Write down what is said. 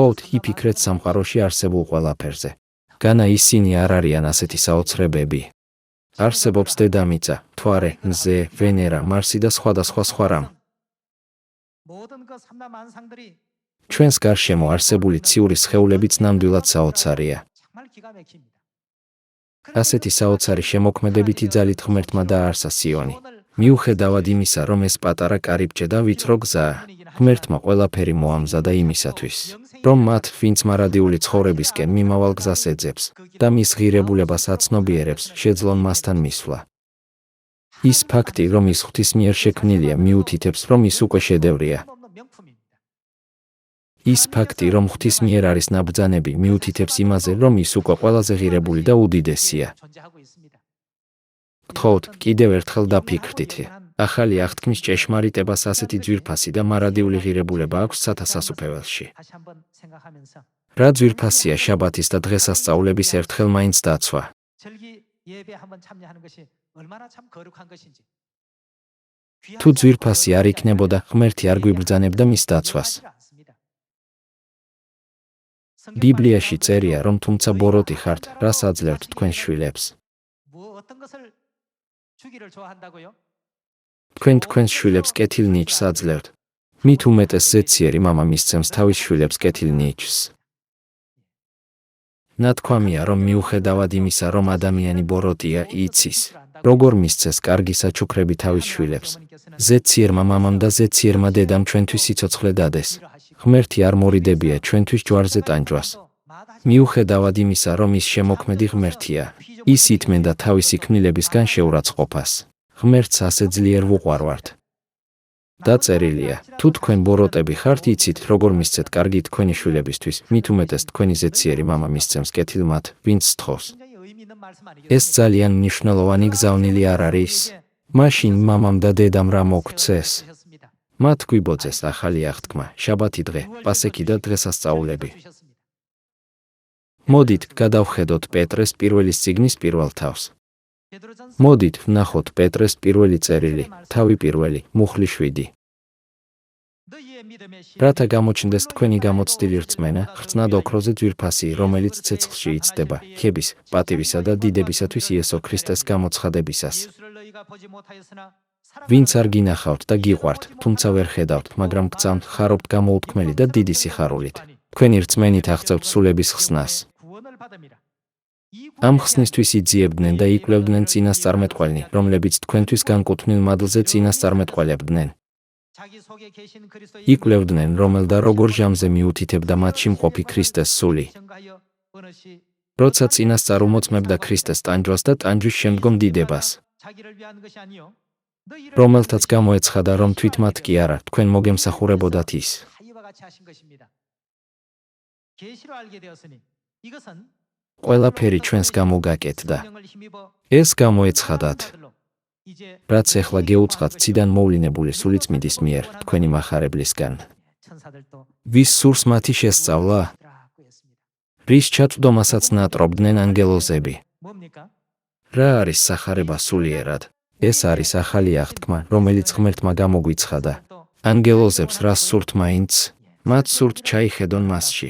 გთხოვთ, იფიქრეთ სამყაროში არსებულ ყველაფერზე. განა ისინი არ არიან ასეთი საოცრებები. არსებობს დედამიწა, მთვარე, მზე, ვენერა, მარსი და სხვადასხვა სხვა რამ. ჩვენს გარშემო არსებული ციური სხეულებიც ნამდვილად საოცარია. ასეთი საოცარი შემოქმედებითი ძალით ღმერთმა დააარსა სიონი. მიუხედავად იმისა, რომ ეს პატარა კარიბჭე და ვიწრო გზაა, ღმერთმა ყველაფერი მოამზადა იმისათვის, რომ მათ, ვინც მარადიული ცხოვრებისკენ მიმავალ გზას ეძებს და მის ღირებულებას აცნობიერებს, შეძლონ მასთან მისვლა. ის ფაქტი, რომ ის ღვთის მიერ შექმნილია, მიუთითებს, რომ ის უკვე შედევრია. ის ფაქტი, რომ ღვთის მიერ არის ნაბრძანები, მიუთითებს იმაზე, რომ ის უკვე ყველაზე ღირებული და უდიდესია. გთხოვთ, კიდევ ერთხელ დაფიქრდით. ახალი აღთქმის ჭეშმარიტებას ასეთი ძვირფასი და მარადიული ღირებულება აქვს სათასასუფეველში. რა ძვირფასია შაბათის და დღესასწაულების ერთხელ მაინც დაცვა. თუ ძვირფასი არ იქნებოდა, ღმერთი არ გვიბრძანებდა მის დაცვას. ბიბლიაში წერია, რომ თუმცა ბოროტი ხართ, რას აძლევთ თქვენს შვილებს. თქვენ თქვენს შვილებს კეთილ ნიჭს აძლევთ. მით უმეტეს ზეციერი მამა მისცემს თავის შვილებს კეთილ ნიჭს. ნათქვამია, რომ მიუხედავად იმისა, რომ ადამიანი ბოროტია, იცის, როგორ მისცეს კარგი საჩუქრები თავის შვილებს. ზეციერმა მამამ და ზეციერმა დედამ ჩვენთვის სიცოცხლე დადეს. ღმერთი არ მორიდებია ჩვენთვის ჯვარზე ტანჯვას. მიუხედავად იმისა, რომ ის შემოქმედი ღმერთია, ის ითმენდა თავისი ქმნილებისგან შეურაცხყოფას. ღმერთს ასე ძლიერ ვუყვარვართ. დაწერილია, თუ თქვენ ბოროტები ხართ, იცით, როგორ მისცეთ კარგი თქვენი შვილებისთვის, მით უმეტეს თქვენი ზეციერი მამა მისცემს კეთილ მათ, ვინც სთხოვს. ეს ძალიან მნიშვნელოვანი გზავნილი არ არის? მაშინ მამამ და დედამ რა მოგცეს? მათ გვიბოძეს ახალი აღთქმა, შაბათი დღე, პასექი და დღესასწაულები. მოდით, გადავხედოთ პეტრეს პირველი წიგნის პირველ თავს. მოდით, ვნახოთ პეტრეს პირველი წერილი, თავი პირველი, მუხლი 7. რათა გამოჩნდეს თქვენი გამოცდილი რწმენა, ხრწნად ოქროზე ძვირფასი, რომელიც ცეცხლში იცდება, ქების, პატივისა და დიდებისათვის იესო ქრისტეს გამოცხადებისას. ვინც არ გინახავთ და გიყვართ, თუმცა ვერ ხედავთ, მაგრამ გწამთ, ხარობთ გამოუთქმელი და დიდი სიხარულით. თქვენი რწმენით აღწევთ სულების ხსნას. ამ ხსნისთვის იძიებდნენ და იკვლევდნენ წინასწარმეტყველნი, რომლებიც თქვენთვის განკუთვნილ მადლზე წინასწარმეტყველებდნენ. იკვლევდნენ, რომელ და როგორ ჟამზე მიუთითებდა მათში მყოფი ქრისტეს სული. როცა წინასწარმოწმებდა ქრისტეს ტანჯვას და ტანჯვის შემდგომ დიდებას. რომელთაც გამოეცხადა, რომ თვით მათ კი არა, თქვენ მოგემსახურებოდათ ის. ყველაფერი ჩვენს გამო გაკეთდა. ეს გამოეცხადათ. რაც ეხლა გეუწყათ ციდან მოვლინებული სულიწმიდის მიერ, თქვენი მახარებლისგან. ვის სურს მათი შესწავლა? რის ჩაწვდომასაც ნატრობდნენ ანგელოზები. რა არის სახარება სულიერად? ეს არის ახალი აღთქმა, რომელიც ღმერთმა გამოგვიცხადა. ანგელოზებს რას სურთ მაინც? მათ სურთ ჩაიხედონ მასში.